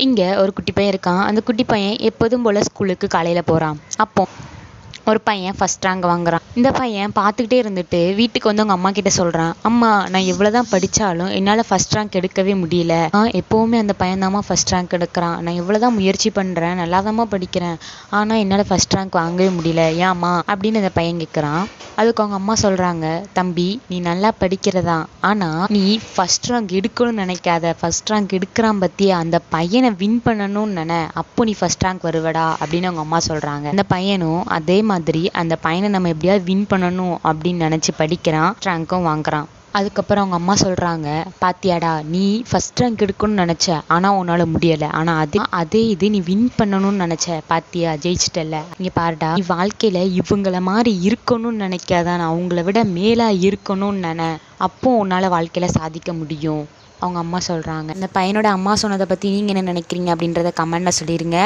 இங்க ஒரு குட்டி பையன் இருக்கான். அந்த குட்டி பையன் எப்போதும் போல ஸ்கூலுக்கு காலையில போறான். அப்போ ஒரு பையன் ஃபர்ஸ்ட் ரேங்க் வாங்குறான். இந்த பையன் பார்த்துக்கிட்டே இருந்துட்டு வீட்டுக்கு வந்து அவங்க அம்மா கிட்ட சொல்றான், அம்மா நான் எவ்வளவுதான் படிச்சாலும் என்னால ஃபர்ஸ்ட் ரேங்க் எடுக்கவே முடியல. எப்பவுமே அந்த பையன் தாம்மா ஃபர்ஸ்ட் ரேங்க் எடுக்கிறான். நான் எவ்வளவுதான் முயற்சி பண்றேன், நல்லாதாம்மா படிக்கிறேன், ஆனா என்னால ஃபர்ஸ்ட் ரேங்க் வாங்கவே முடியல, ஏம்மா அப்படின்னு அந்த பையன் கேட்குறான். அதுக்கு அவங்க அம்மா சொல்றாங்க, தம்பி நீ நல்லா படிக்கிறதா, ஆனா நீ ஃபர்ஸ்ட் ரேங்க் எடுக்கணும்னு நினைக்காத. ஃபர்ஸ்ட் ரேங்க் எடுக்கிறான் பத்தியா, அந்த பையனை வின் பண்ணணும்னு நினை, அப்போ நீ ஃபர்ஸ்ட் ரேங்க் வருவடா அப்படின்னு அவங்க அம்மா சொல்றாங்க. அந்த பையனும் அதே மாதிரி அந்த பையனை நம்ம எப்படியாவது வின் பண்ணணும் அப்படின்னு நினைச்சு படிக்கிறான், ரேங்க்கும் வாங்குறான். அதுக்கப்புறம் அவங்க அம்மா சொல்றாங்க, பாத்தியாடா நீ ஃபர்ஸ்ட் ரேங்க் எடுக்கணும்னு நினைச்ச, ஆனா உன்னால முடியல. ஆனா அதே இது நீ வின் பண்ணணும்னு நினைச்ச, பாத்தியா ஜெயிச்சிட்டல. இங்க பாருடா, நீ வாழ்க்கையில இவங்கள மாதிரி இருக்கணும்னு நினைக்காதான், அவங்கள விட மேலா இருக்கணும்னு நினை, அப்போ உன்னால வாழ்க்கையில சாதிக்க முடியும் அவங்க அம்மா சொல்றாங்க. இந்த பையனோட அம்மா சொன்னதை பத்தி நீங்க என்ன நினைக்கிறீங்க அப்படின்றத கமெண்ட்ல சொல்லிருங்க.